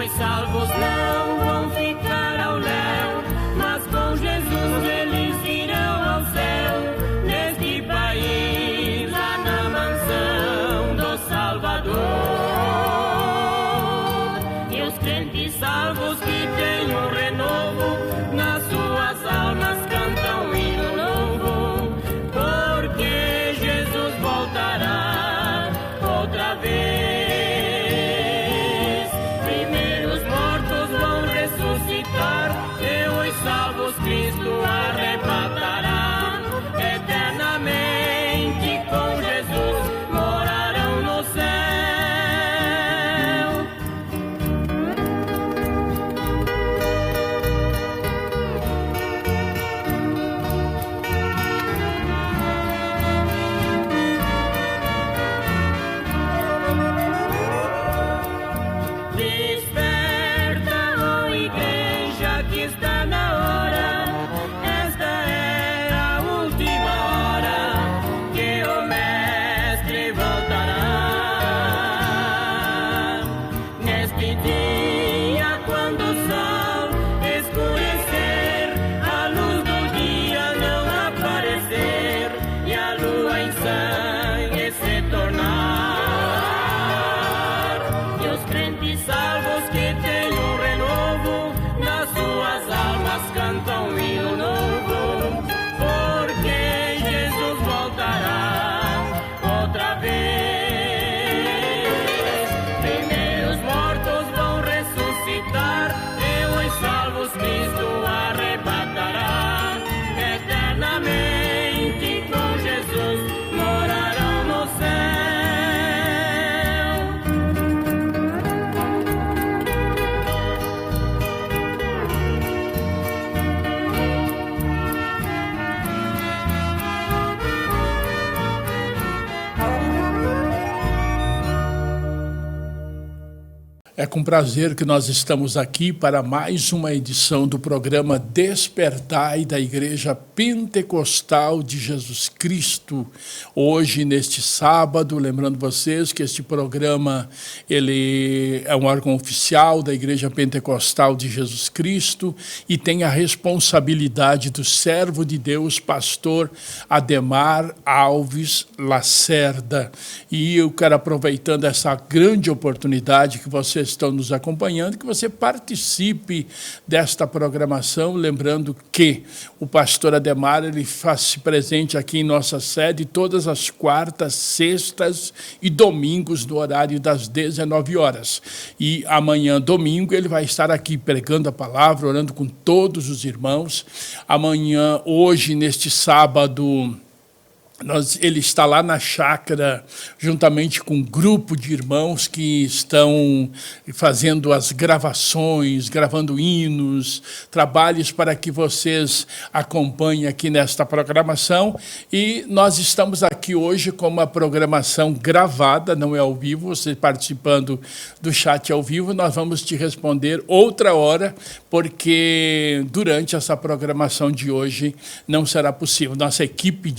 os salvos não vão ficar ao léu, mas com Jesus eles irão ao céu. Neste país, lá na mansão do Salvador. E os crentes salvos que têm um renovo, nas suas almas cantam um hino novo, porque Jesus voltará outra vez. Primeiro os mortos vão ressuscitar, e os salvos Cristo arrebatará. Eternamente com Jesus morarão no céu. Desperta, ó igreja, que está na hora. Esta é a última hora que o Mestre voltará. Neste dia, quando o sol escurecer, a luz do dia não aparecer e a lua em sangue se tornar, e os crentes salvos que têm um renovo, nas suas almas cantam um hino novo, porque Jesus voltará outra vez. Primeiro os mortos vão ressuscitar, e os salvos Cristo arrebatará. Eternamente com Jesus morarão no céu. É com prazer que nós estamos aqui para mais uma edição do programa Despertai da Igreja Pentecostal de Jesus Cristo. Hoje, neste sábado, lembrando vocês que este programa ele é um órgão oficial da Igreja Pentecostal de Jesus Cristo e tem a responsabilidade do servo de Deus, pastor Ademar Alves Lacerda. E eu quero, aproveitando essa grande oportunidade que vocês estão nos acompanhando, que você participe desta programação, lembrando que o pastor Ademar ele faz-se presente aqui em nossa sede todas as quartas, sextas e domingos no horário das 19 horas. E amanhã, domingo, ele vai estar aqui pregando a palavra, orando com todos os irmãos. Amanhã, hoje, neste sábado, ele está lá na chácara, juntamente com um grupo de irmãos que estão fazendo as gravações, gravando hinos, trabalhos para que vocês acompanhem aqui nesta programação. E nós estamos aqui hoje com uma programação gravada, não é ao vivo, você participando do chat ao vivo, nós vamos te responder outra hora, porque durante essa programação de hoje não será possível. Nossa equipe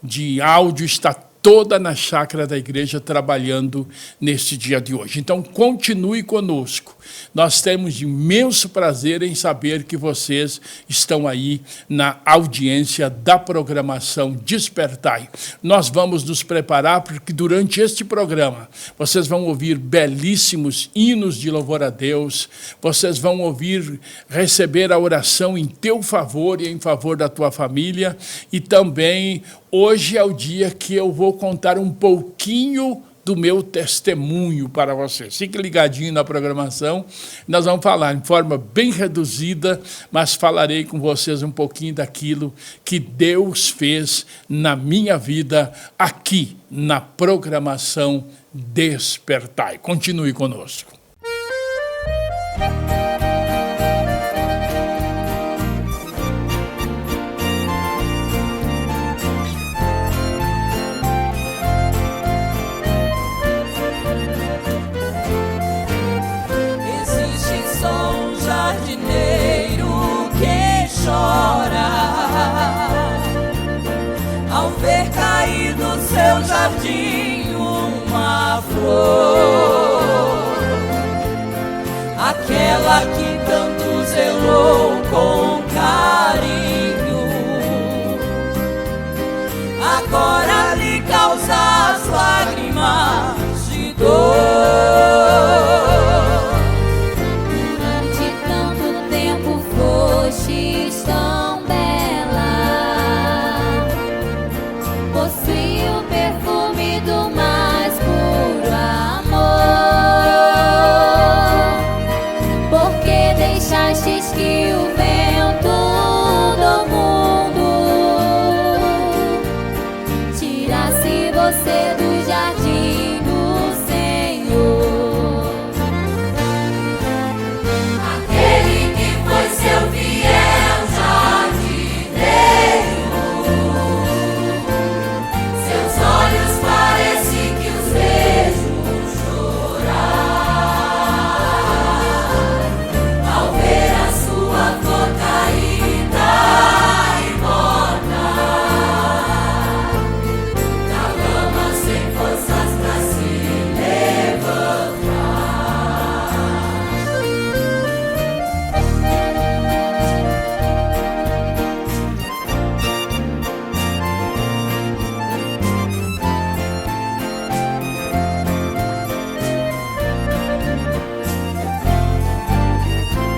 de áudio está toda na chácara da igreja trabalhando neste dia de hoje. Então, continue conosco. Nós temos imenso prazer em saber que vocês estão aí na audiência da programação Despertai. Nós vamos nos preparar porque durante este programa vocês vão ouvir belíssimos hinos de louvor a Deus, vocês vão receber a oração em teu favor e em favor da tua família, e também hoje é o dia que eu vou contar um pouquinho do meu testemunho para vocês. Fique ligadinho na programação. Nós vamos falar em forma bem reduzida, mas falarei com vocês um pouquinho daquilo que Deus fez na minha vida aqui na programação Despertai. Continue conosco. Ao ver cair do seu jardim uma flor, aquela que tanto zelou com carinho, agora lhe causa as lágrimas de dor. Durante tanto tempo fostes tão bela, possui o perfume do mais puro amor. Porque deixastes que o vento do mundo tirasse você do jardim do Senhor. Aquele que foi seu fiel jardineiro, seus olhos parece que os vejo chorar ao ver a sua flor caída e morta na lama, sem forças pra se levantar.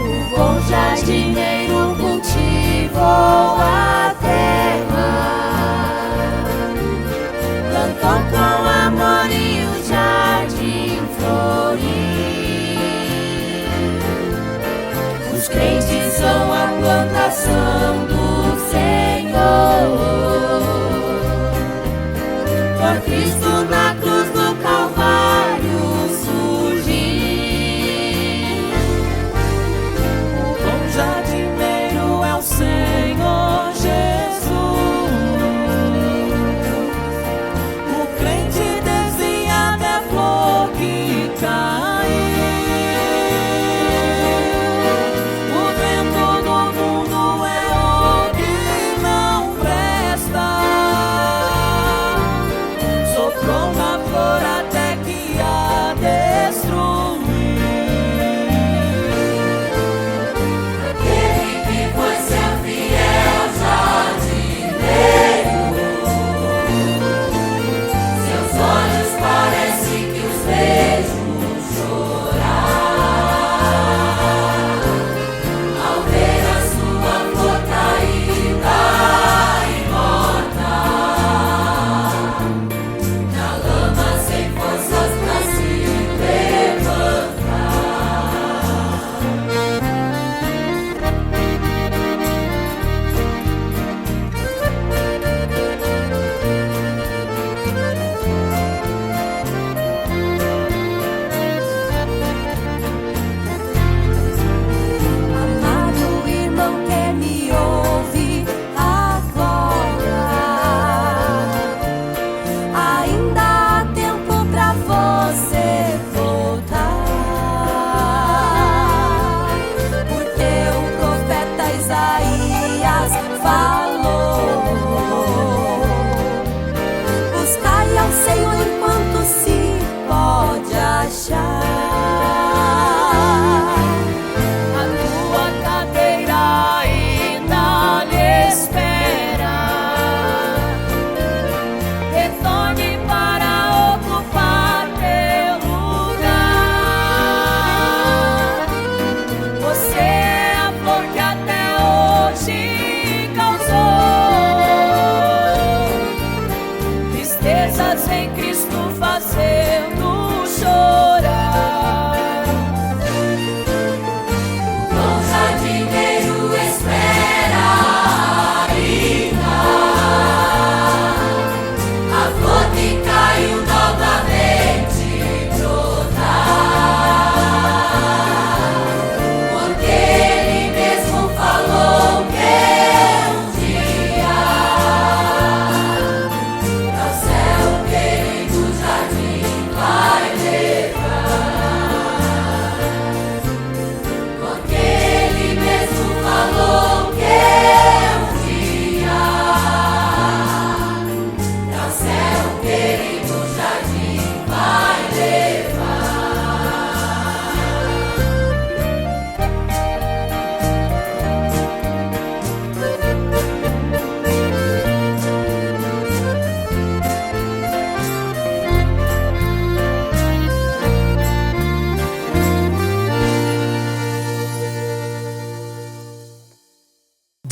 O bom jardineiro cultivou a terra, plantou com amor e o jardim floriu. Os crentes são a plantação do Senhor. Por Cristo na cruz do Calvário surgiu. O bom jardineiro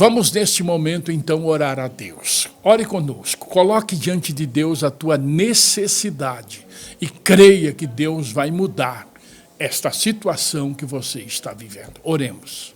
Vamos neste momento então orar a Deus. Ore conosco, coloque diante de Deus a tua necessidade e creia que Deus vai mudar esta situação que você está vivendo. Oremos.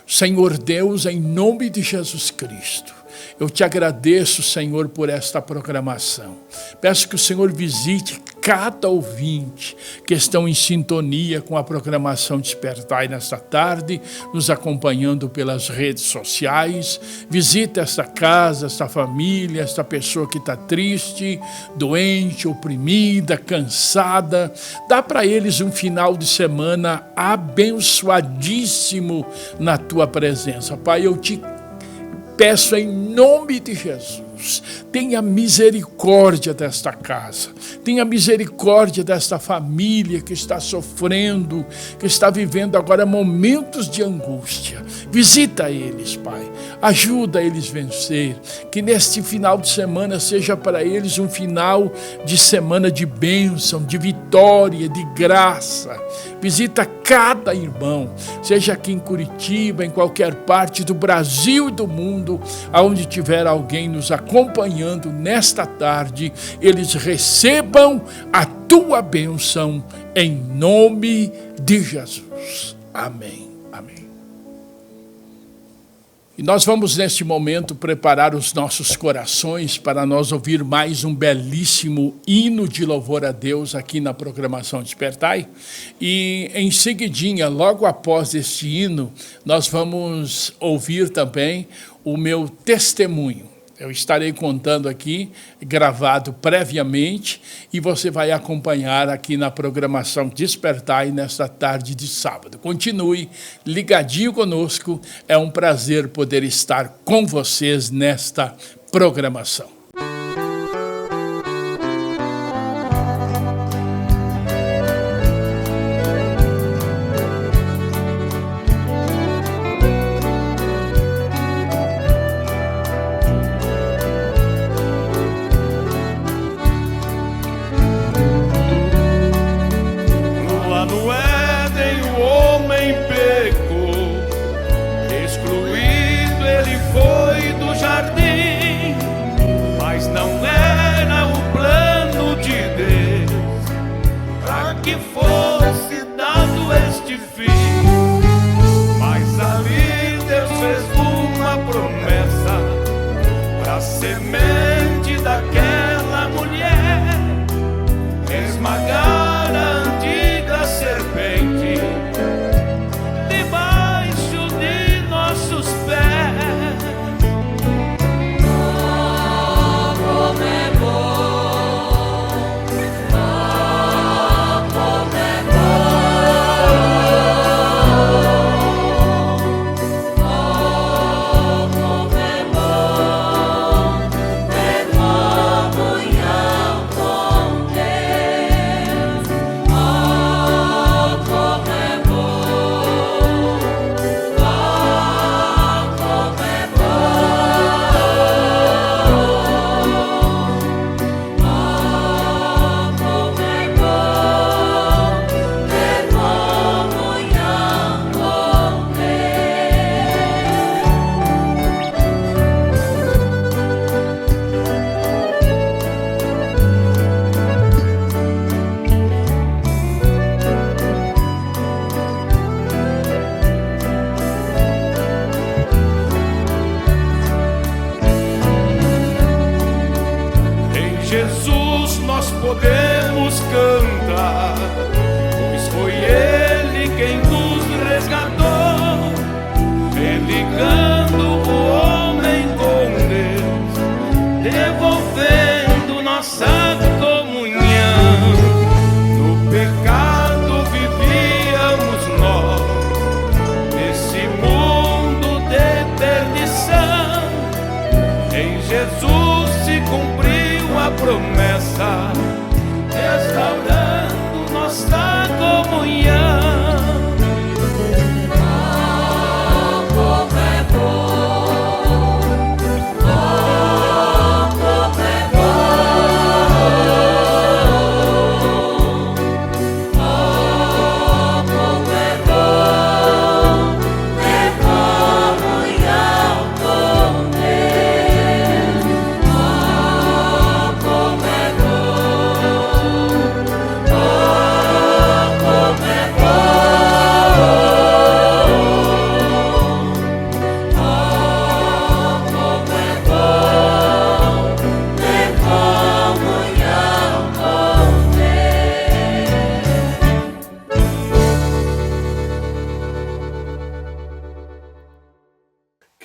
Senhor Deus, em nome de Jesus Cristo, eu te agradeço, Senhor, por esta programação. Peço que o Senhor visite cada ouvinte que estão em sintonia com a programação Despertai nesta tarde, nos acompanhando pelas redes sociais. Visita esta casa, esta família, esta pessoa que está triste, doente, oprimida, cansada. Dá para eles um final de semana abençoadíssimo na tua presença. Pai, eu te peço em nome de Jesus, tenha misericórdia desta casa, tenha misericórdia desta família que está sofrendo, que está vivendo agora momentos de angústia. Visita eles, Pai, ajuda eles a vencer, que neste final de semana seja para eles um final de semana de bênção, de vitória, de graça. Visita cada irmão, seja aqui em Curitiba, em qualquer parte do Brasil e do mundo, aonde tiver alguém nos acompanhando nesta tarde, eles recebam a tua bênção em nome de Jesus. Amém. Amém. E nós vamos neste momento preparar os nossos corações para nós ouvir mais um belíssimo hino de louvor a Deus aqui na programação Despertai. E em seguidinha, logo após este hino, nós vamos ouvir também o meu testemunho. Eu estarei contando aqui, gravado previamente, e você vai acompanhar aqui na programação Despertai nesta tarde de sábado. Continue ligadinho conosco, é um prazer poder estar com vocês nesta programação. Semente daquela mulher esmagar a antiga serpente debaixo de nossos pés. Oh, como é bom, oh, como é bom, oh, como é bom.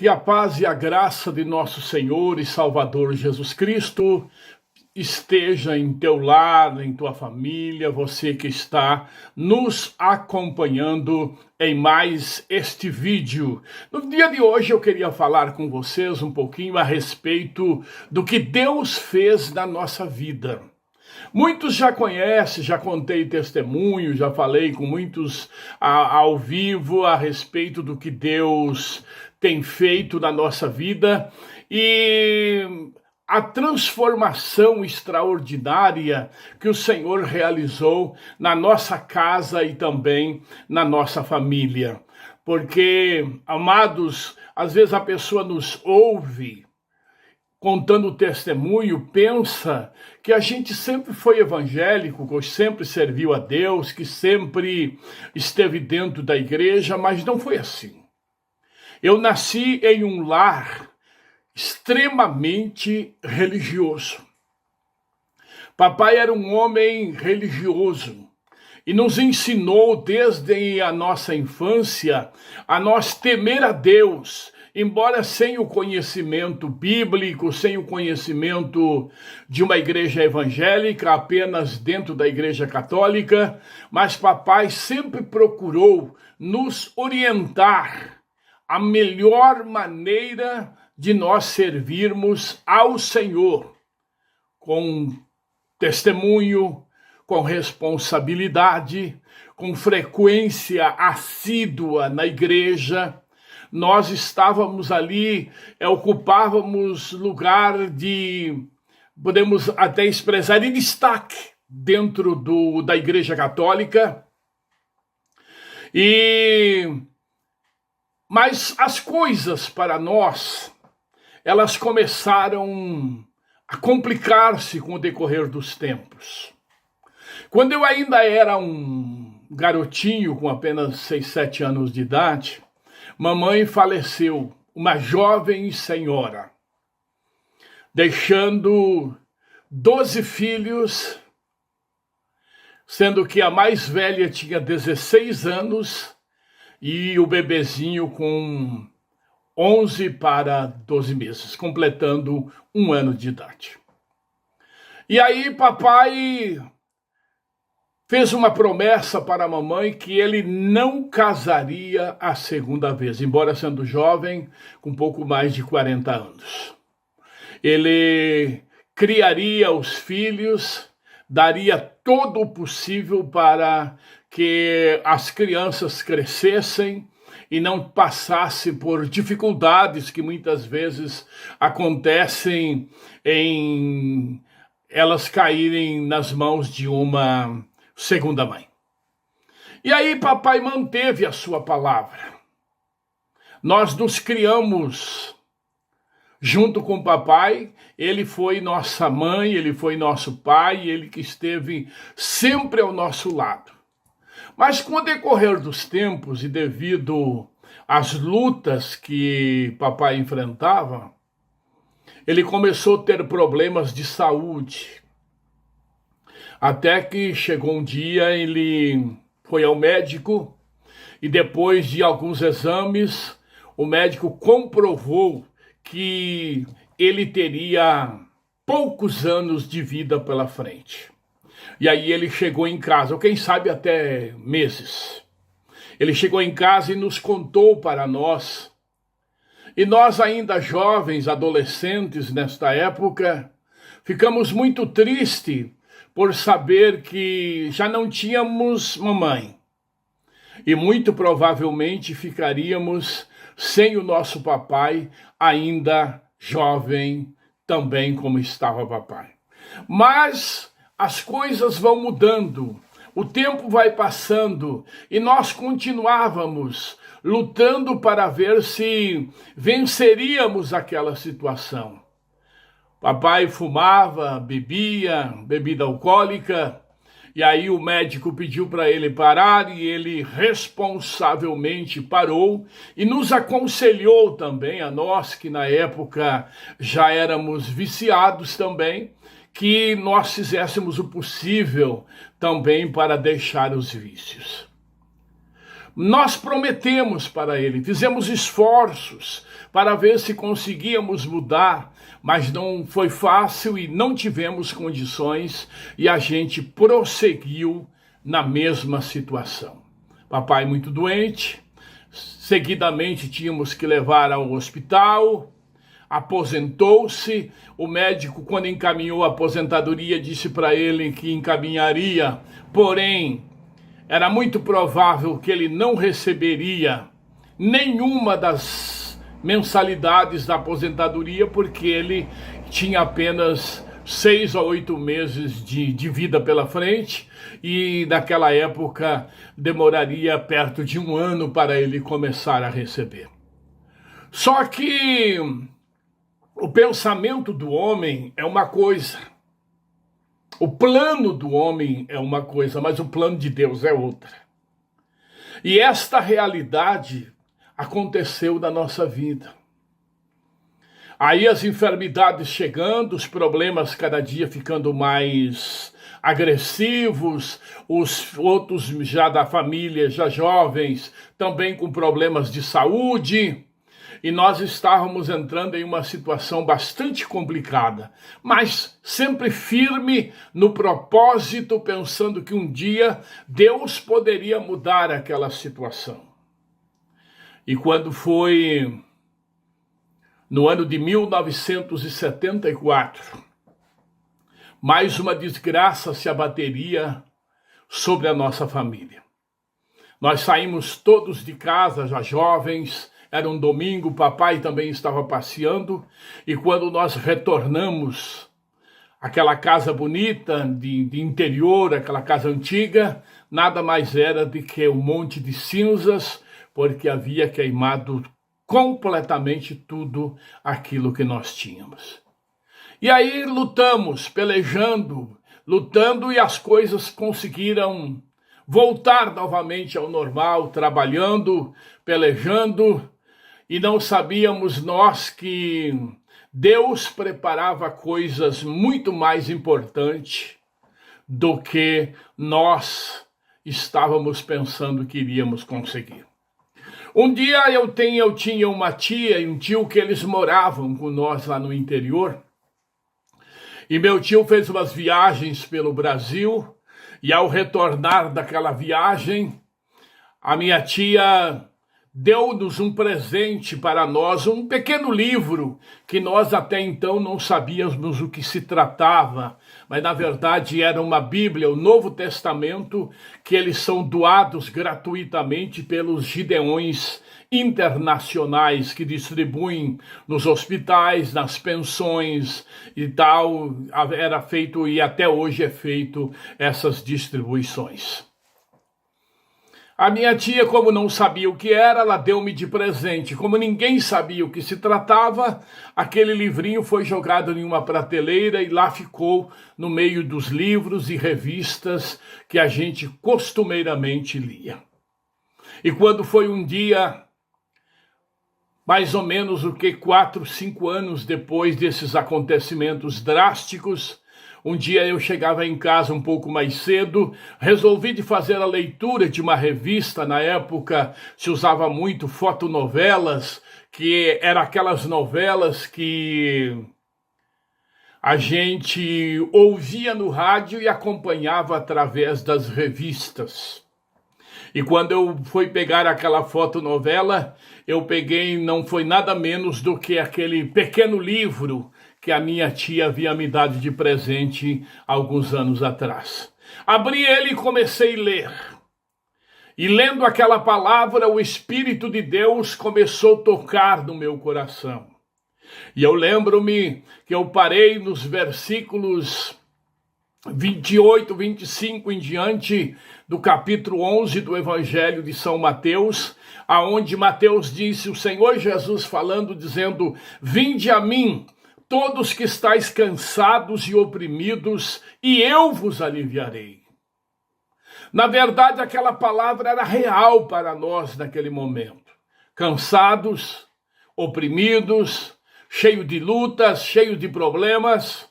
Que a paz e a graça de nosso Senhor e Salvador Jesus Cristo esteja em teu lar, em tua família, você que está nos acompanhando em mais este vídeo. No dia de hoje eu queria falar com vocês um pouquinho a respeito do que Deus fez na nossa vida. Muitos já conhecem, já contei testemunho, já falei com muitos ao vivo a respeito do que Deus tem feito na nossa vida e a transformação extraordinária que o Senhor realizou na nossa casa e também na nossa família. Porque, amados, às vezes a pessoa nos ouve contando testemunho, pensa que a gente sempre foi evangélico, que sempre serviu a Deus, que sempre esteve dentro da igreja, mas não foi assim. Eu nasci em um lar extremamente religioso. Papai era um homem religioso e nos ensinou desde a nossa infância a nós temer a Deus, embora sem o conhecimento bíblico, sem o conhecimento de uma igreja evangélica, apenas dentro da igreja católica, mas papai sempre procurou nos orientar a melhor maneira de nós servirmos ao Senhor, com testemunho, com responsabilidade, com frequência assídua na igreja. Nós estávamos ali, ocupávamos lugar de, podemos até expressar, de destaque dentro da Igreja Católica. Mas as coisas para nós, elas começaram a complicar-se com o decorrer dos tempos. Quando eu ainda era um garotinho, com apenas 6, 7 anos de idade, mamãe faleceu, uma jovem senhora, deixando 12 filhos, sendo que a mais velha tinha 16 anos e o bebezinho com 11 para 12 meses, completando 1 ano de idade. E aí papai fez uma promessa para a mamãe que ele não casaria a segunda vez, embora sendo jovem, com pouco mais de 40 anos. Ele criaria os filhos, daria todo o possível para que as crianças crescessem e não passassem por dificuldades que muitas vezes acontecem em elas caírem nas mãos de uma segunda mãe. E aí papai manteve a sua palavra. Nós nos criamos junto com papai, ele foi nossa mãe, ele foi nosso pai, ele que esteve sempre ao nosso lado. Mas com o decorrer dos tempos e devido às lutas que papai enfrentava, ele começou a ter problemas de saúde. Até que chegou um dia, ele foi ao médico e depois de alguns exames, o médico comprovou que ele teria poucos anos de vida pela frente. E aí ele chegou em casa, ou quem sabe até meses. Ele chegou em casa e nos contou para nós. E nós ainda jovens, adolescentes nesta época, ficamos muito tristes por saber que já não tínhamos mamãe. E muito provavelmente ficaríamos sem o nosso papai, ainda jovem, também como estava papai. Mas as coisas vão mudando, o tempo vai passando e nós continuávamos lutando para ver se venceríamos aquela situação. Papai fumava, bebia, bebida alcoólica, e aí o médico pediu para ele parar e ele responsavelmente parou e nos aconselhou também, a nós que na época já éramos viciados também, que nós fizéssemos o possível também para deixar os vícios. Nós prometemos para ele, fizemos esforços para ver se conseguíamos mudar, mas não foi fácil e não tivemos condições e a gente prosseguiu na mesma situação. Papai muito doente, seguidamente tínhamos que levar ao hospital, aposentou-se. O médico, quando encaminhou a aposentadoria, disse para ele que encaminharia, porém, era muito provável que ele não receberia nenhuma das mensalidades da aposentadoria, porque ele tinha apenas 6 a 8 meses de vida pela frente, e naquela época demoraria perto de 1 ano para ele começar a receber. Só que o pensamento do homem é uma coisa, o plano do homem é uma coisa, mas o plano de Deus é outra. E esta realidade aconteceu na nossa vida. Aí as enfermidades chegando, os problemas cada dia ficando mais agressivos, os outros já da família, já jovens, também com problemas de saúde. E nós estávamos entrando em uma situação bastante complicada, mas sempre firme no propósito, pensando que um dia Deus poderia mudar aquela situação. E quando foi no ano de 1974, mais uma desgraça se abateria sobre a nossa família. Nós saímos todos de casa, já jovens. Era um domingo, papai também estava passeando, e quando nós retornamos àquela casa bonita de interior, aquela casa antiga, nada mais era do que um monte de cinzas, porque havia queimado completamente tudo aquilo que nós tínhamos. E aí lutamos, pelejando, lutando, e as coisas conseguiram voltar novamente ao normal, trabalhando, pelejando. E não sabíamos nós que Deus preparava coisas muito mais importantes do que nós estávamos pensando que iríamos conseguir. Um dia eu tinha uma tia e um tio que eles moravam com nós lá no interior. E meu tio fez umas viagens pelo Brasil, e ao retornar daquela viagem, a minha tia deu-nos um presente para nós, um pequeno livro que nós até então não sabíamos o que se tratava, mas na verdade era uma Bíblia, o Novo Testamento, que eles são doados gratuitamente pelos Gideões internacionais que distribuem nos hospitais, nas pensões e tal. Era feito e até hoje é feito essas distribuições. A minha tia, como não sabia o que era, ela deu-me de presente. Como ninguém sabia o que se tratava, aquele livrinho foi jogado em uma prateleira e lá ficou no meio dos livros e revistas que a gente costumeiramente lia. E quando foi um dia, mais ou menos 4, 5 anos depois desses acontecimentos drásticos, um dia eu chegava em casa um pouco mais cedo, resolvi de fazer a leitura de uma revista. Na época se usava muito fotonovelas, que eram aquelas novelas que a gente ouvia no rádio e acompanhava através das revistas. E quando eu fui pegar aquela fotonovela, eu peguei, não foi nada menos do que aquele pequeno livro que a minha tia havia me dado de presente alguns anos atrás. Abri ele e comecei a ler. E lendo aquela palavra, o Espírito de Deus começou a tocar no meu coração. E eu lembro-me que eu parei nos versículos 28, 25 em diante do capítulo 11 do Evangelho de São Mateus, aonde Mateus disse, o Senhor Jesus falando, dizendo, vinde a mim, todos que estáis cansados e oprimidos, e eu vos aliviarei. Na verdade, aquela palavra era real para nós naquele momento. Cansados, oprimidos, cheio de lutas, cheio de problemas,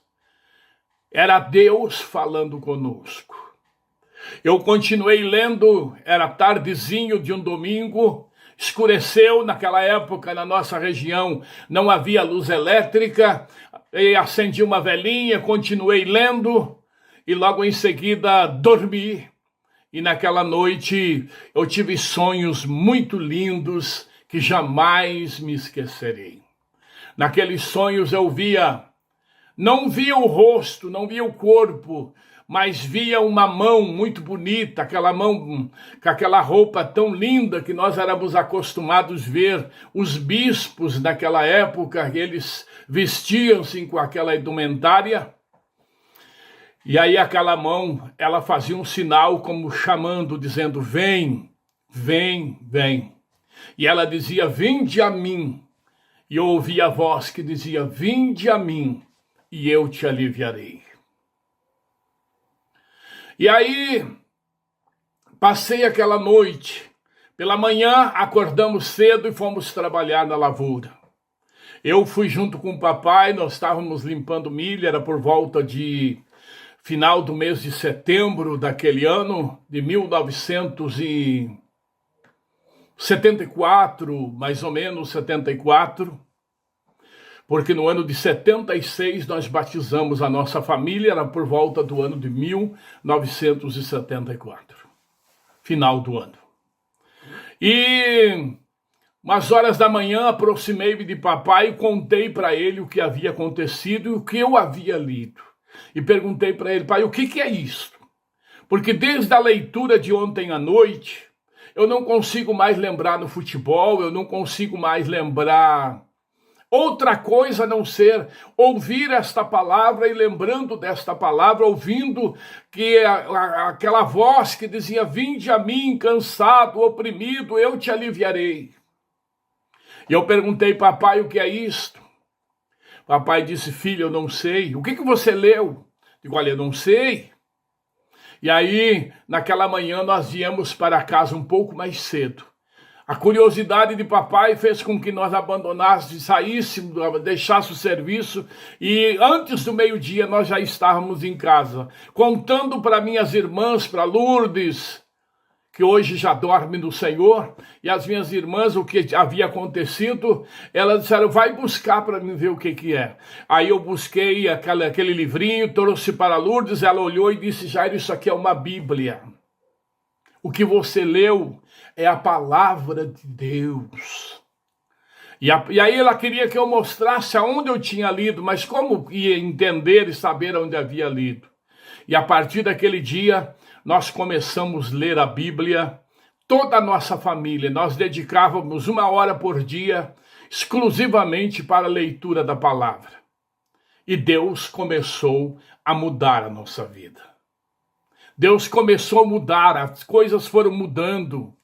era Deus falando conosco. Eu continuei lendo, era tardezinho de um domingo, escureceu naquela época na nossa região, não havia luz elétrica, e acendi uma velinha, continuei lendo e logo em seguida dormi. E naquela noite eu tive sonhos muito lindos que jamais me esquecerei. Naqueles sonhos eu não via o rosto, não via o corpo, mas via uma mão muito bonita, aquela mão com aquela roupa tão linda que nós éramos acostumados a ver os bispos naquela época, eles vestiam-se com aquela indumentária. E aí aquela mão, ela fazia um sinal como chamando, dizendo, vem, vem, vem. E ela dizia, vinde a mim. E eu ouvia a voz que dizia, vinde a mim, e eu te aliviarei. E aí, passei aquela noite. Pela manhã, acordamos cedo e fomos trabalhar na lavoura. Eu fui junto com o papai, nós estávamos limpando milho, era por volta de final do mês de setembro daquele ano, de 1974, mais ou menos 74, porque no ano de 76 nós batizamos a nossa família, era por volta do ano de 1974, final do ano. E umas horas da manhã aproximei-me de papai e contei para ele o que havia acontecido e o que eu havia lido. E perguntei para ele, pai, o que é isso? Porque desde a leitura de ontem à noite, eu não consigo mais lembrar no futebol, eu não consigo mais lembrar outra coisa a não ser ouvir esta palavra e lembrando desta palavra, ouvindo que aquela voz que dizia, vinde a mim, cansado, oprimido, eu te aliviarei. E eu perguntei, papai, o que é isto? Papai disse, filho, eu não sei. O que você leu? Digo, olha, eu não sei. E aí, naquela manhã, nós viemos para casa um pouco mais cedo. A curiosidade de papai fez com que nós abandonássemos, saíssemos, deixássemos o serviço e antes do meio-dia nós já estávamos em casa, contando para minhas irmãs, para Lourdes, que hoje já dorme no Senhor, e as minhas irmãs, o que havia acontecido, elas disseram, vai buscar para mim ver o que é. Aí eu busquei aquele livrinho, trouxe para Lourdes, ela olhou e disse, Jairo, isso aqui é uma Bíblia. O que você leu é a palavra de Deus. E aí ela queria que eu mostrasse aonde eu tinha lido, mas como ia entender e saber onde havia lido? E a partir daquele dia, nós começamos a ler a Bíblia, toda a nossa família. Nós dedicávamos 1 hora por dia, exclusivamente para a leitura da palavra. E Deus começou a mudar a nossa vida. Deus começou a mudar, as coisas foram mudando.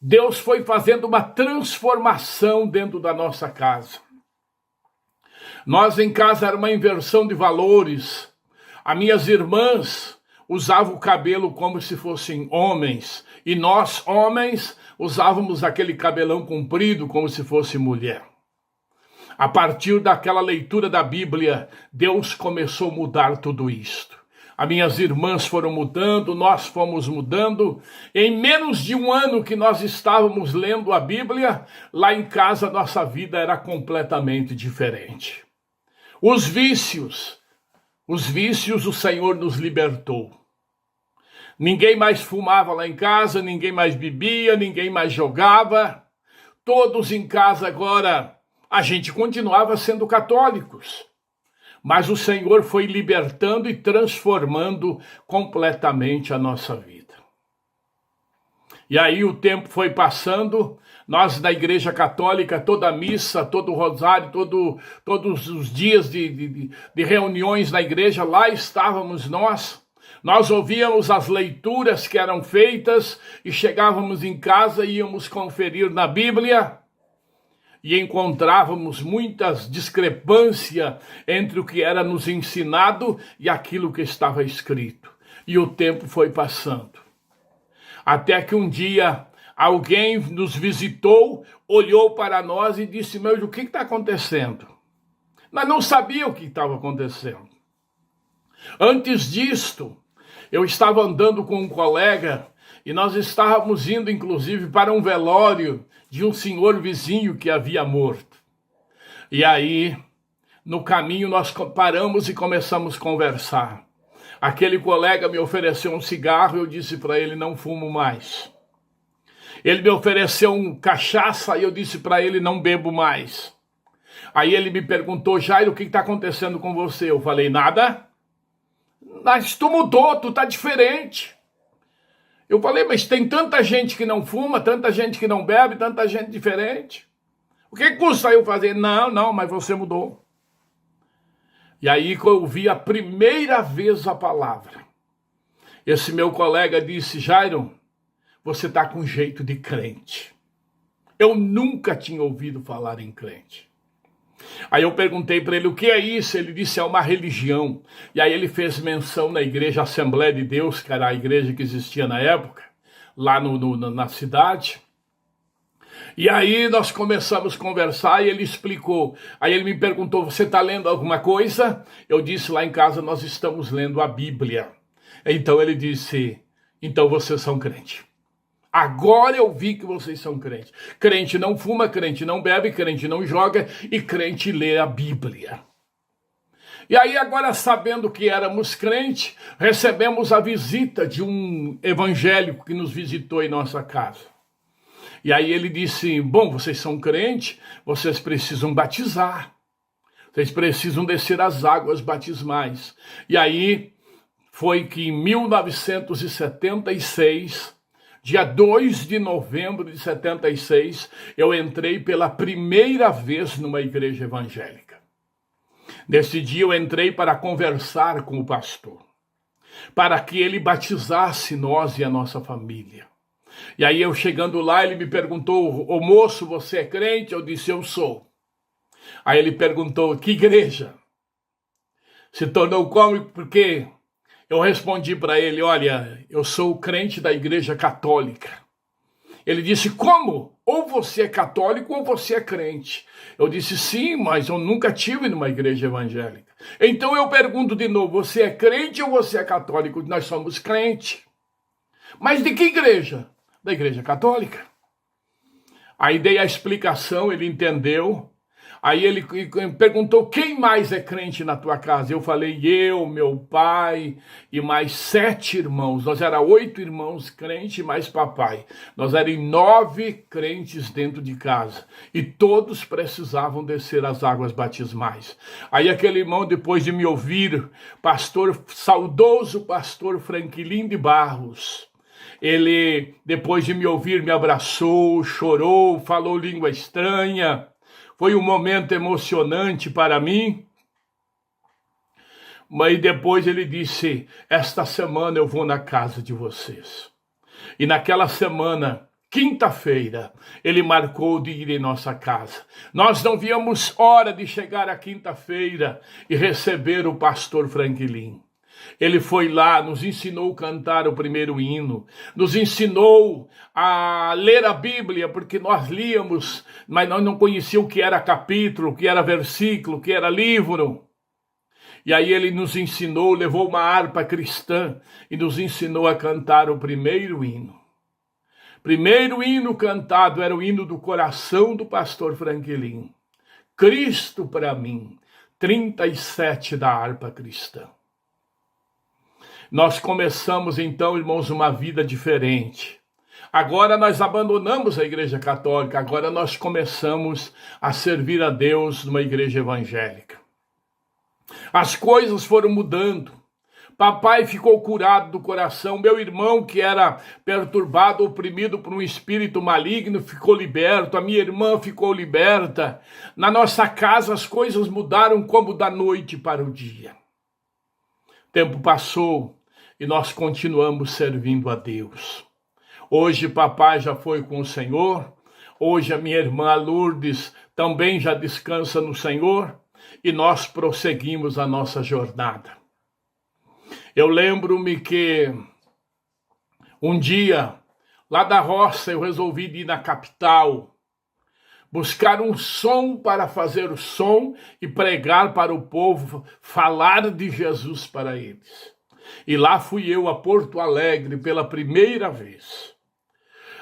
Deus foi fazendo uma transformação dentro da nossa casa. Nós em casa era uma inversão de valores. As minhas irmãs usavam o cabelo como se fossem homens. E nós, homens, usávamos aquele cabelão comprido como se fosse mulher. A partir daquela leitura da Bíblia, Deus começou a mudar tudo isto. As minhas irmãs foram mudando, nós fomos mudando. Em menos de 1 ano que nós estávamos lendo a Bíblia, lá em casa nossa vida era completamente diferente. Os vícios o Senhor nos libertou. Ninguém mais fumava lá em casa, ninguém mais bebia, ninguém mais jogava. Todos em casa agora, a gente continuava sendo católicos. Mas o Senhor foi libertando e transformando completamente a nossa vida. E aí o tempo foi passando, nós da Igreja Católica, toda a missa, todo o rosário, todos os dias de reuniões na igreja, lá estávamos nós. Nós ouvíamos as leituras que eram feitas e chegávamos em casa e íamos conferir na Bíblia. E encontrávamos muitas discrepâncias entre o que era nos ensinado e aquilo que estava escrito. E o tempo foi passando. Até que um dia alguém nos visitou, olhou para nós e disse, meu, o que está acontecendo? Nós não sabíamos o que estava acontecendo. Antes disto, Eu estava andando com um colega e nós estávamos indo, inclusive, para um velório de um senhor vizinho que havia morto. E aí, no caminho, nós paramos e começamos a conversar. Aquele colega me ofereceu um cigarro, eu disse para ele, não fumo mais. Ele me ofereceu um cachaça e eu disse para ele, não bebo mais. Aí ele me perguntou, Jairo, o que está acontecendo com você? Eu falei, nada. Mas tu mudou, tu está diferente. Eu falei, mas tem tanta gente que não fuma, tanta gente que não bebe, tanta gente diferente. O que custa eu fazer? Não, mas você mudou. E aí eu ouvi a primeira vez a palavra. Esse meu colega disse, Jairo, você está com jeito de crente. Eu nunca tinha ouvido falar em crente. Aí eu perguntei para ele, o que é isso? Ele disse, é uma religião. E aí ele fez menção na igreja Assembleia de Deus, que era a igreja que existia na época, lá na cidade. E aí nós começamos a conversar e ele explicou. Aí ele me perguntou, você está lendo alguma coisa? Eu disse, lá em casa nós estamos lendo a Bíblia. Então ele disse, então vocês são crentes. Agora eu vi que vocês são crentes. Crente não fuma, crente não bebe, crente não joga e crente lê a Bíblia. E aí agora, sabendo que éramos crentes, recebemos a visita de um evangélico que nos visitou em nossa casa. E aí ele disse, bom, vocês são crentes, vocês precisam batizar. Vocês precisam descer as águas batismais. E aí foi que em 1976... Dia 2 de novembro de 76, eu entrei pela primeira vez numa igreja evangélica. Nesse dia eu entrei para conversar com o pastor, para que ele batizasse nós e a nossa família. E aí eu chegando lá, ele me perguntou, ô moço, você é crente? Eu disse, eu sou. Aí ele perguntou, que igreja? Se tornou cômico porque... Eu respondi para ele, olha, eu sou crente da Igreja Católica. Ele disse, como? Ou você é católico ou você é crente. Eu disse, sim, mas eu nunca tive numa igreja evangélica. Então eu pergunto de novo, você é crente ou você é católico? Nós somos crente. Mas de que igreja? Da Igreja Católica. Aí dei a explicação, ele entendeu. Aí ele perguntou, quem mais é crente na tua casa? Eu falei, eu, meu pai e mais 7 irmãos. Nós éramos 8 irmãos crentes mais papai. Nós éramos 9 crentes dentro de casa. E todos precisavam descer as águas batismais. Aí aquele irmão, depois de me ouvir, saudoso pastor Franquilin de Barros, ele, depois de me ouvir, me abraçou, chorou, falou língua estranha. Foi um momento emocionante para mim, mas depois ele disse, esta semana eu vou na casa de vocês. E naquela semana, quinta-feira, ele marcou de ir em nossa casa. Nós não víamos hora de chegar à quinta-feira e receber o pastor Franquilin. Ele foi lá, nos ensinou a cantar o primeiro hino, nos ensinou a ler a Bíblia, porque nós líamos, mas nós não conhecíamos o que era capítulo, o que era versículo, o que era livro. E aí ele nos ensinou, levou uma harpa cristã e nos ensinou a cantar o primeiro hino. Primeiro hino cantado era o hino do coração do pastor Franquilin. Cristo para mim, 37 da harpa cristã. Nós começamos então, irmãos, uma vida diferente. Agora nós abandonamos a igreja católica, agora nós começamos a servir a Deus numa igreja evangélica. As coisas foram mudando. Papai ficou curado do coração. Meu irmão, que era perturbado, oprimido por um espírito maligno, ficou liberto. A minha irmã ficou liberta. Na nossa casa as coisas mudaram como da noite para o dia. O tempo passou e nós continuamos servindo a Deus. Hoje papai já foi com o Senhor. Hoje a minha irmã Lourdes também já descansa no Senhor. E nós prosseguimos a nossa jornada. Eu lembro-me que um dia, lá da roça, eu resolvi ir na capital, buscar um som para fazer o som e pregar para o povo, falar de Jesus para eles. E lá fui eu a Porto Alegre pela primeira vez.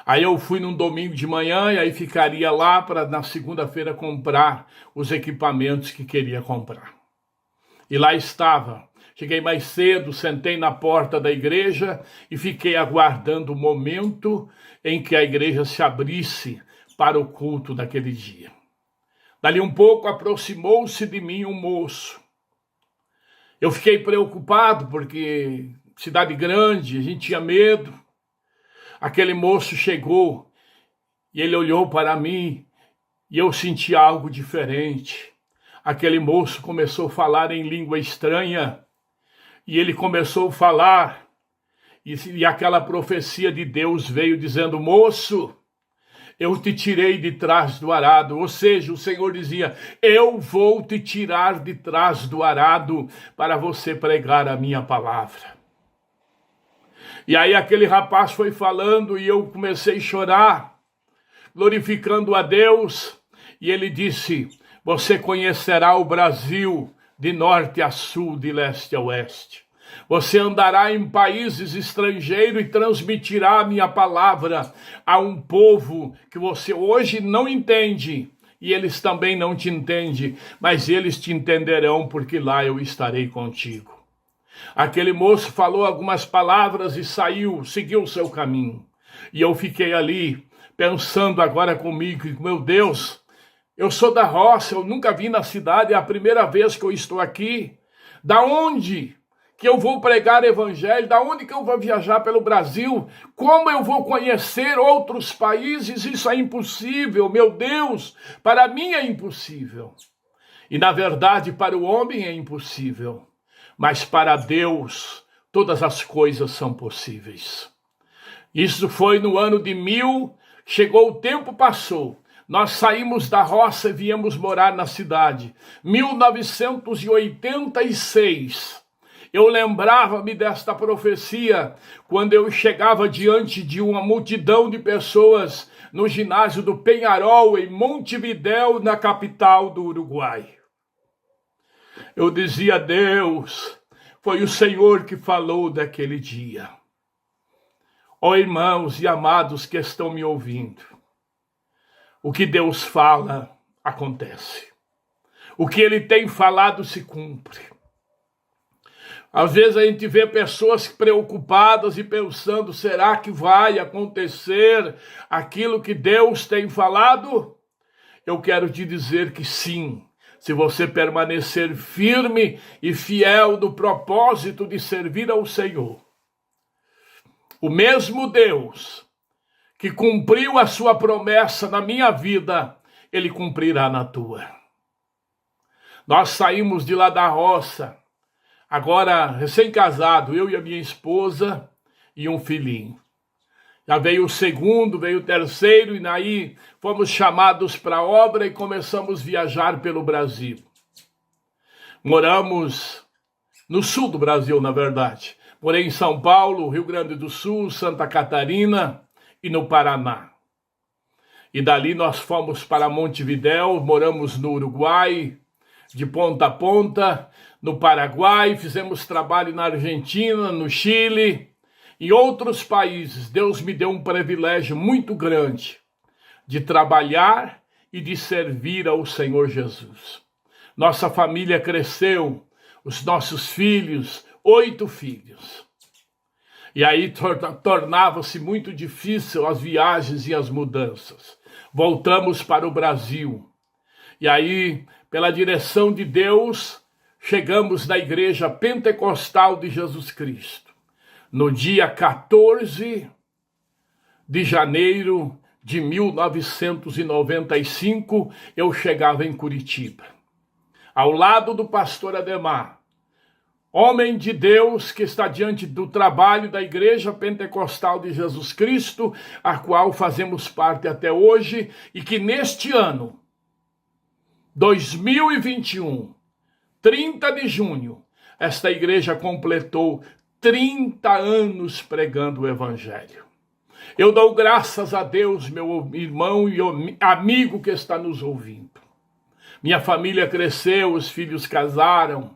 Aí eu fui num domingo de manhã e aí ficaria lá para na segunda-feira comprar os equipamentos que queria comprar. E lá estava. Cheguei mais cedo, sentei na porta da igreja e fiquei aguardando o momento em que a igreja se abrisse para o culto daquele dia. Dali um pouco aproximou-se de mim um moço. Eu fiquei preocupado porque cidade grande, a gente tinha medo. Aquele moço chegou e ele olhou para mim e eu senti algo diferente. Aquele moço começou a falar em língua estranha e ele começou a falar e aquela profecia de Deus veio dizendo: moço, eu te tirei de trás do arado. Ou seja, o Senhor dizia: eu vou te tirar de trás do arado para você pregar a minha palavra. E aí aquele rapaz foi falando e eu comecei a chorar, glorificando a Deus. E ele disse: você conhecerá o Brasil de norte a sul, de leste a oeste. Você andará em países estrangeiros e transmitirá a minha palavra a um povo que você hoje não entende. E eles também não te entendem, mas eles te entenderão porque lá eu estarei contigo. Aquele moço falou algumas palavras e saiu, seguiu o seu caminho. E eu fiquei ali, pensando agora comigo, meu Deus, eu sou da roça, eu nunca vim na cidade, é a primeira vez que eu estou aqui. Da onde que eu vou pregar evangelho? Da onde que eu vou viajar pelo Brasil? Como eu vou conhecer outros países? Isso é impossível, meu Deus, para mim é impossível. E na verdade para o homem é impossível. Mas para Deus, todas as coisas são possíveis. Isso foi no ano de chegou o tempo, passou. Nós saímos da roça e viemos morar na cidade. 1986. Eu lembrava-me desta profecia quando eu chegava diante de uma multidão de pessoas no ginásio do Peñarol, em Montevidéu, na capital do Uruguai. Eu dizia: Deus, foi o Senhor que falou daquele dia. Ó irmãos e amados que estão me ouvindo, o que Deus fala, acontece. O que Ele tem falado se cumpre. Às vezes a gente vê pessoas preocupadas e pensando: será que vai acontecer aquilo que Deus tem falado? Eu quero te dizer que sim. Se você permanecer firme e fiel no propósito de servir ao Senhor. O mesmo Deus que cumpriu a sua promessa na minha vida, Ele cumprirá na tua. Nós saímos de lá da roça, agora recém-casado, eu e a minha esposa e um filhinho. Já veio o segundo, veio o terceiro, e daí fomos chamados para a obra e começamos a viajar pelo Brasil. Moramos no sul do Brasil, na verdade. Morei em São Paulo, Rio Grande do Sul, Santa Catarina e no Paraná. E dali nós fomos para Montevidéu, moramos no Uruguai, de ponta a ponta, no Paraguai, fizemos trabalho na Argentina, no Chile. Em outros países, Deus me deu um privilégio muito grande de trabalhar e de servir ao Senhor Jesus. Nossa família cresceu, os nossos filhos, 8 filhos. E aí tornava-se muito difícil as viagens e as mudanças. Voltamos para o Brasil. E aí, pela direção de Deus, chegamos na Igreja Pentecostal de Jesus Cristo. No dia 14 de janeiro de 1995, eu chegava em Curitiba. Ao lado do pastor Ademar, homem de Deus que está diante do trabalho da Igreja Pentecostal de Jesus Cristo, a qual fazemos parte até hoje, e que neste ano, 2021, 30 de junho, esta igreja completou 30 anos pregando o Evangelho. Eu dou graças a Deus, meu irmão e amigo que está nos ouvindo. Minha família cresceu, os filhos casaram,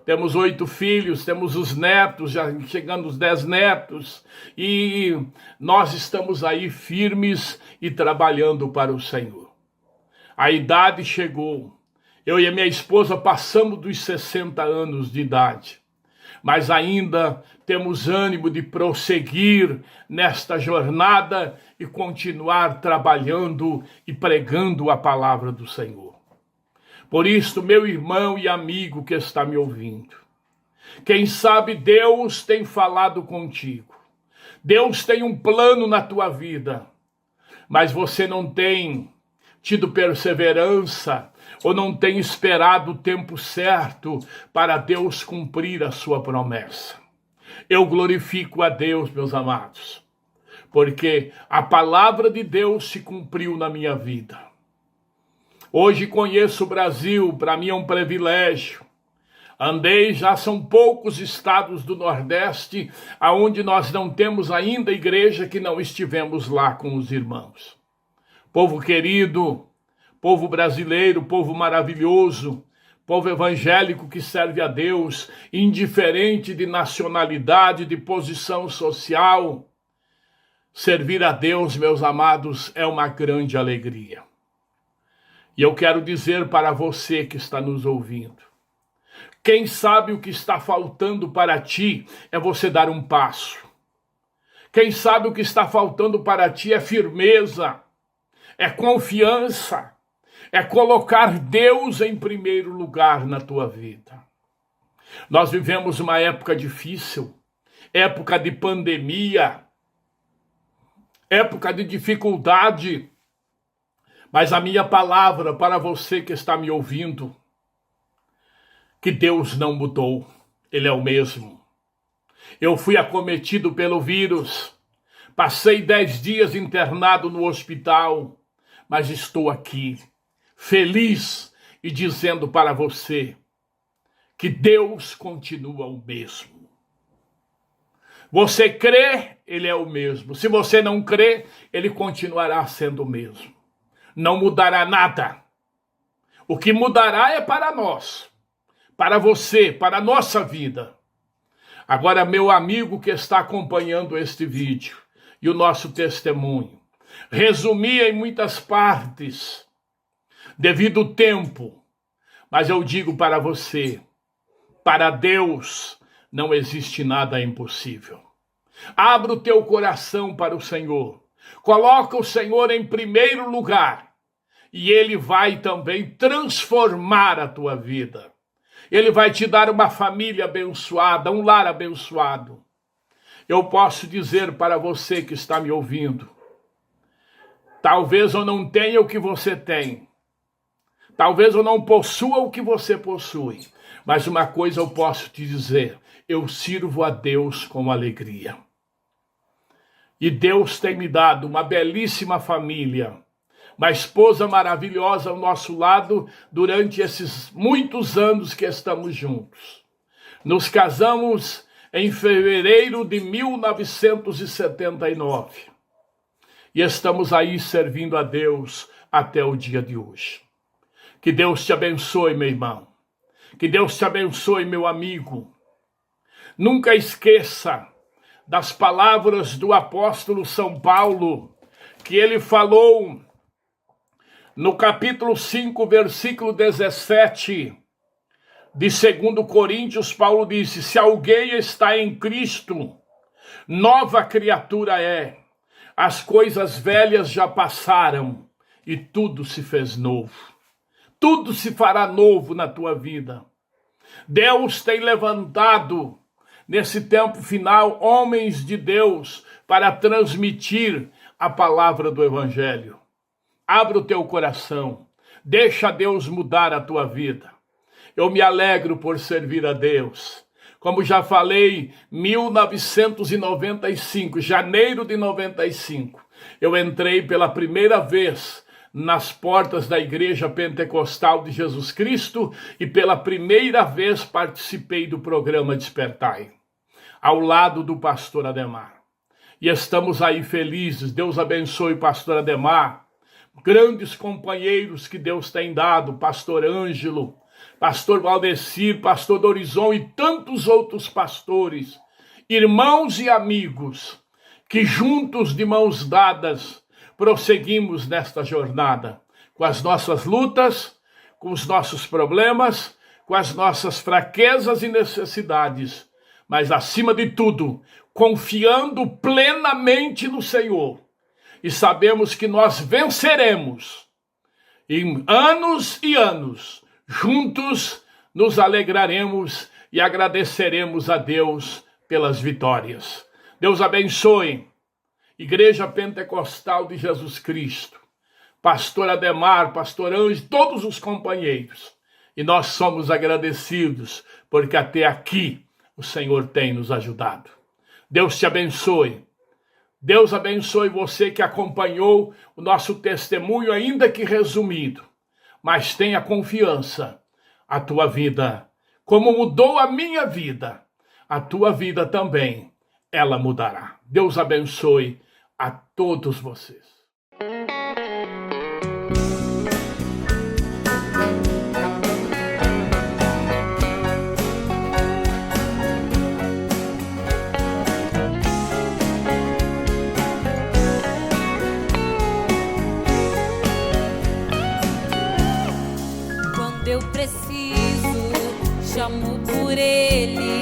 Temos 8 filhos, temos os netos, já chegando os 10 netos, e nós estamos aí firmes e trabalhando para o Senhor. A idade chegou. Eu e a minha esposa passamos dos 60 anos de idade, mas ainda temos ânimo de prosseguir nesta jornada e continuar trabalhando e pregando a palavra do Senhor. Por isso, meu irmão e amigo que está me ouvindo, quem sabe Deus tem falado contigo. Deus tem um plano na tua vida, mas você não tem tido perseverança ou não tem esperado o tempo certo para Deus cumprir a sua promessa. Eu glorifico a Deus, meus amados, porque a palavra de Deus se cumpriu na minha vida. Hoje conheço o Brasil, para mim é um privilégio. Andei, já são poucos estados do Nordeste, aonde nós não temos ainda igreja que não estivemos lá com os irmãos. Povo querido, povo brasileiro, povo maravilhoso, povo evangélico que serve a Deus, indiferente de nacionalidade, de posição social. Servir a Deus, meus amados, é uma grande alegria. E eu quero dizer para você que está nos ouvindo, quem sabe o que está faltando para ti é você dar um passo. Quem sabe o que está faltando para ti é firmeza, é confiança, é colocar Deus em primeiro lugar na tua vida. Nós vivemos uma época difícil, época de pandemia, época de dificuldade, mas a minha palavra para você que está me ouvindo, que Deus não mudou, Ele é o mesmo. Eu fui acometido pelo vírus, passei 10 dias internado no hospital, mas estou aqui, feliz e dizendo para você que Deus continua o mesmo. Você crê, Ele é o mesmo. Se você não crê, Ele continuará sendo o mesmo. Não mudará nada. O que mudará é para nós, para você, para a nossa vida. Agora, meu amigo que está acompanhando este vídeo e o nosso testemunho, resumi em muitas partes, devido ao tempo, mas eu digo para você, para Deus não existe nada impossível. Abra o teu coração para o Senhor. Coloca o Senhor em primeiro lugar e Ele vai também transformar a tua vida. Ele vai te dar uma família abençoada, um lar abençoado. Eu posso dizer para você que está me ouvindo, talvez eu não tenha o que você tem, talvez eu não possua o que você possui, mas uma coisa eu posso te dizer, eu sirvo a Deus com alegria. E Deus tem me dado uma belíssima família, uma esposa maravilhosa ao nosso lado durante esses muitos anos que estamos juntos. Nos casamos em fevereiro de 1979 e estamos aí servindo a Deus até o dia de hoje. Que Deus te abençoe, meu irmão. Que Deus te abençoe, meu amigo. Nunca esqueça das palavras do apóstolo São Paulo, que ele falou no capítulo 5, versículo 17, de 2 Coríntios, Paulo disse, se alguém está em Cristo, nova criatura é, as coisas velhas já passaram e tudo se fez novo. Tudo se fará novo na tua vida. Deus tem levantado nesse tempo final, homens de Deus para transmitir a palavra do Evangelho. Abra o teu coração, deixa Deus mudar a tua vida. Eu me alegro por servir a Deus. Como já falei, 1995, janeiro de 95, eu entrei pela primeira vez nas portas da Igreja Pentecostal de Jesus Cristo e pela primeira vez participei do programa Despertai, ao lado do pastor Ademar. E estamos aí felizes, Deus abençoe o pastor Ademar, grandes companheiros que Deus tem dado, pastor Ângelo, pastor Valdecir, pastor Dorizon e tantos outros pastores, irmãos e amigos, que juntos de mãos dadas prosseguimos nesta jornada, com as nossas lutas, com os nossos problemas, com as nossas fraquezas e necessidades, mas acima de tudo, confiando plenamente no Senhor. E sabemos que nós venceremos. Em anos e anos, juntos nos alegraremos e agradeceremos a Deus pelas vitórias. Deus abençoe. Igreja Pentecostal de Jesus Cristo, pastor Ademar, pastor Anjo, todos os companheiros. E nós somos agradecidos, porque até aqui o Senhor tem nos ajudado. Deus te abençoe. Deus abençoe você que acompanhou o nosso testemunho, ainda que resumido. Mas tenha confiança. A tua vida, como mudou a minha vida, a tua vida também, ela mudará. Deus abençoe a todos vocês. Quando eu preciso, chamo por Ele,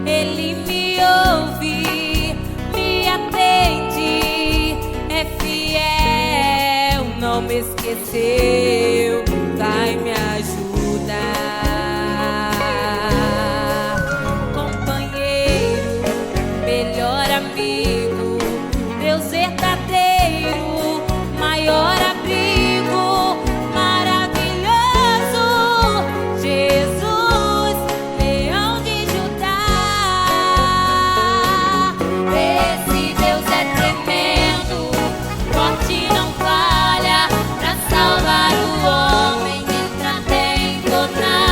Ele me ouve, me atende, é fiel, não me esqueceu, vai me ajudar. Companheiro, melhor amigo, Deus verdadeiro, maior abrigo, maravilhoso, Jesus, leão de Judá. Esse Deus é tremendo, forte não falha, pra salvar o homem entra dentro na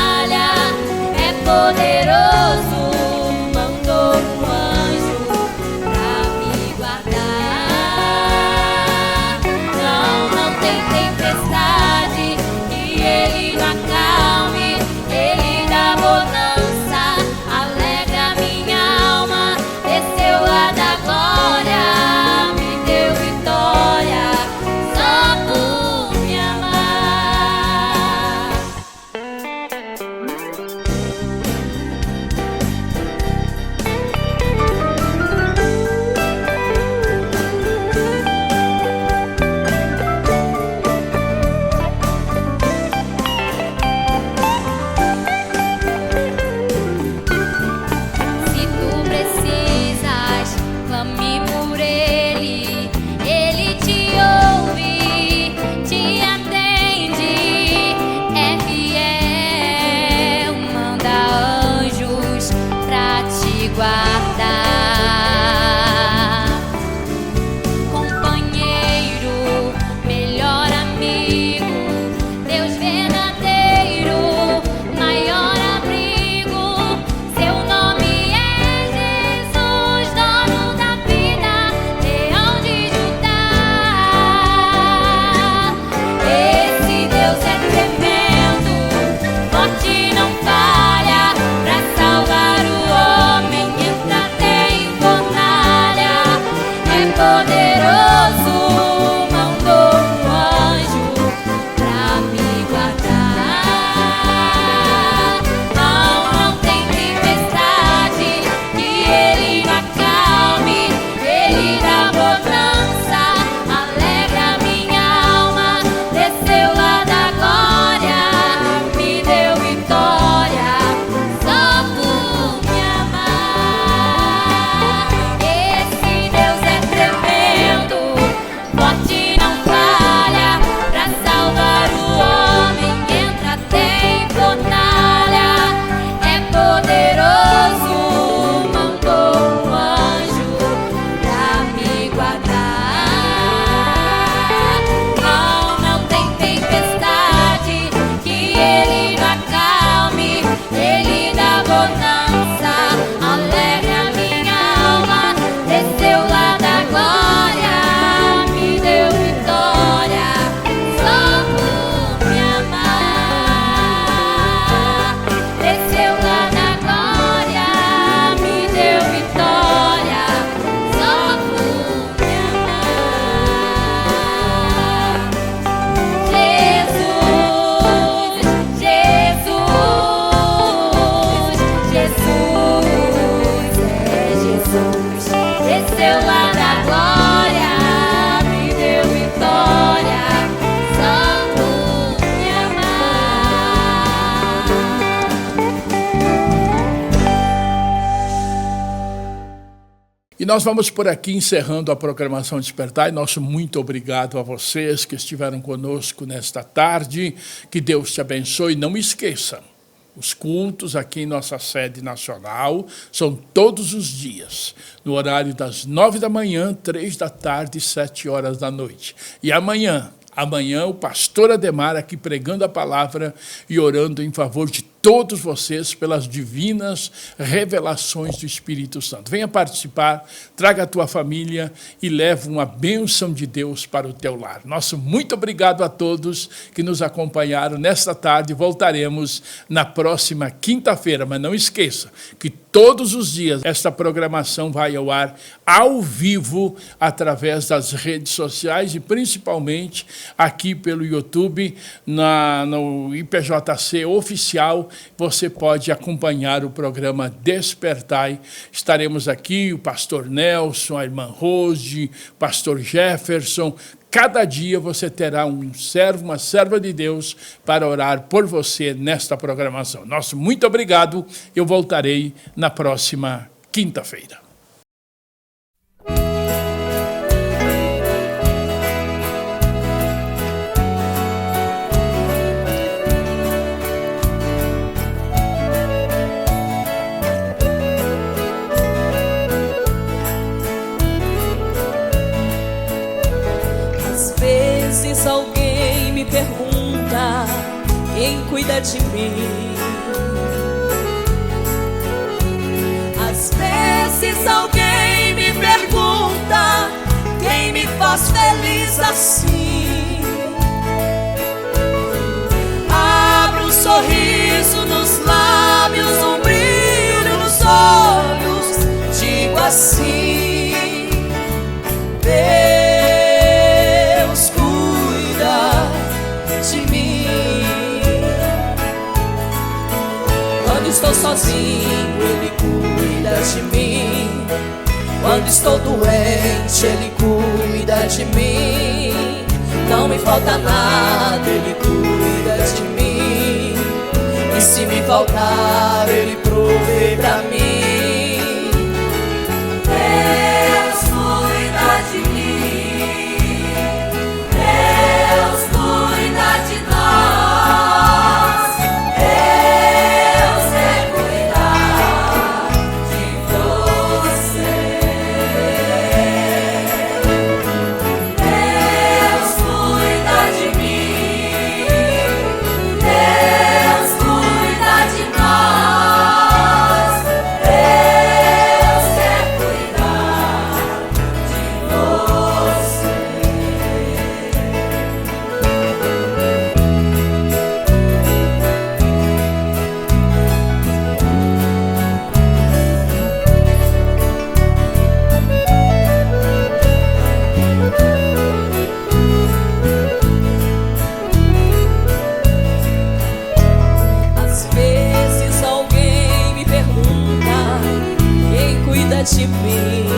E nós vamos por aqui encerrando a programação Despertar. E nosso muito obrigado a vocês que estiveram conosco nesta tarde. Que Deus te abençoe. Não esqueça, os cultos aqui em nossa sede nacional são todos os dias, no horário das 9 da manhã, 3 da tarde e 7 horas da noite. E amanhã o pastor Ademar aqui pregando a palavra e orando em favor de todos vocês pelas divinas revelações do Espírito Santo. Venha participar, traga a tua família e leve uma bênção de Deus para o teu lar. Nosso muito obrigado a todos que nos acompanharam nesta tarde. Voltaremos na próxima quinta-feira, mas não esqueça que todos os dias esta programação vai ao ar ao vivo através das redes sociais e principalmente aqui pelo YouTube, no IPJC Oficial. Você pode acompanhar o programa Despertai. Estaremos aqui, o pastor Nelson, a irmã Rose, o pastor Jefferson. Cada dia você terá um servo, uma serva de Deus para orar por você nesta programação. Nosso muito obrigado. Eu voltarei na próxima quinta-feira. Alguém me pergunta quem cuida de mim. Às vezes alguém me pergunta quem me faz feliz assim. Abro um sorriso nos lábios, um brilho nos olhos, digo assim: Deus cuida de mim. Quando estou sozinho, Ele cuida de mim. Quando estou doente, Ele cuida de mim. Não me falta nada, Ele cuida de mim. E se me faltar, Ele provê pra mim. Deus cuida de mim. Deus cuida de nós. Deus quer cuidar de você. Deus cuida de mim. Deus cuida de nós. Deus quer cuidar de você. Às vezes alguém me pergunta quem cuida de mim.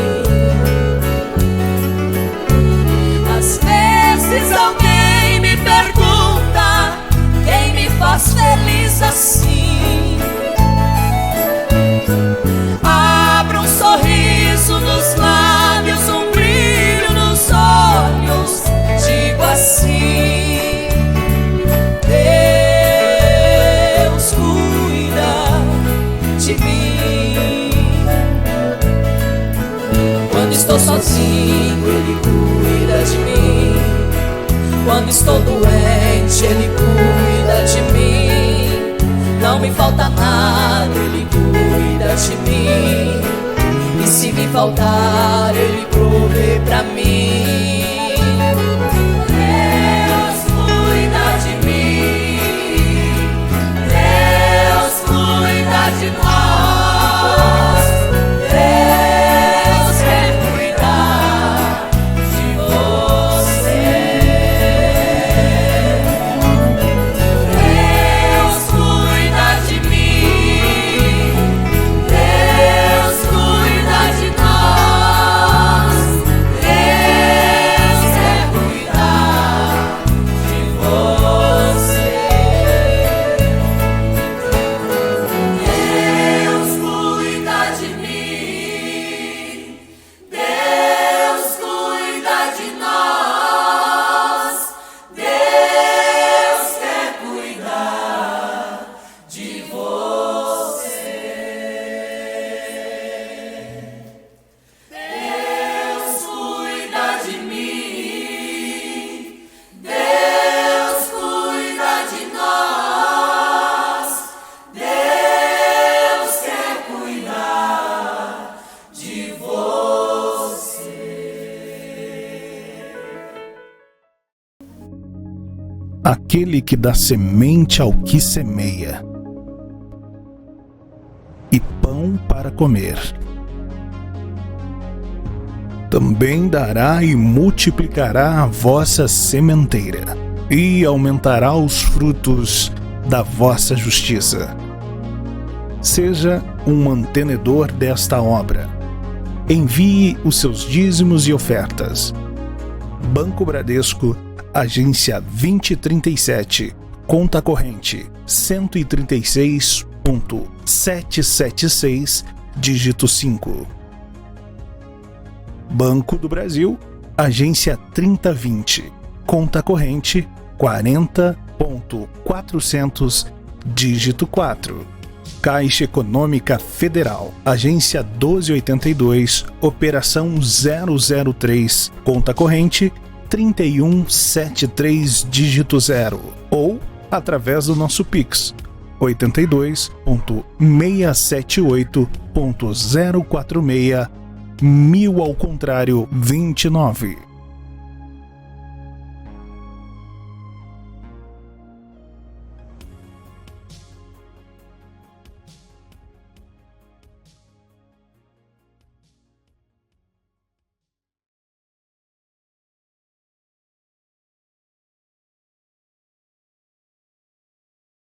Às vezes alguém me pergunta quem me faz feliz assim. Abro um sorriso nos lábios, um brilho nos olhos, digo assim: Deus cuida de mim. Quando estou sozinho, Ele cuida de mim. Quando estou doente, Ele cuida de mim. Não me falta nada, Ele cuida de mim. E se me faltar, Ele provê pra mim. Deus cuida de mim. Deus cuida de nós. Deus quer cuidar de você. Deus cuida de mim. Deus cuida de nós. Deus quer cuidar aquele que dá semente ao que semeia, e pão para comer. Também dará e multiplicará a vossa sementeira, e aumentará os frutos da vossa justiça. Seja um mantenedor desta obra. Envie os seus dízimos e ofertas. Banco Bradesco, agência 2037, conta corrente 136.776, dígito 5. Banco do Brasil, agência 3020, conta corrente 40.400, dígito 4. Caixa Econômica Federal, agência 1282, operação 003, conta corrente 3173, dígito 0, ou através do nosso Pix 82.678.046 1000 ao contrário 29.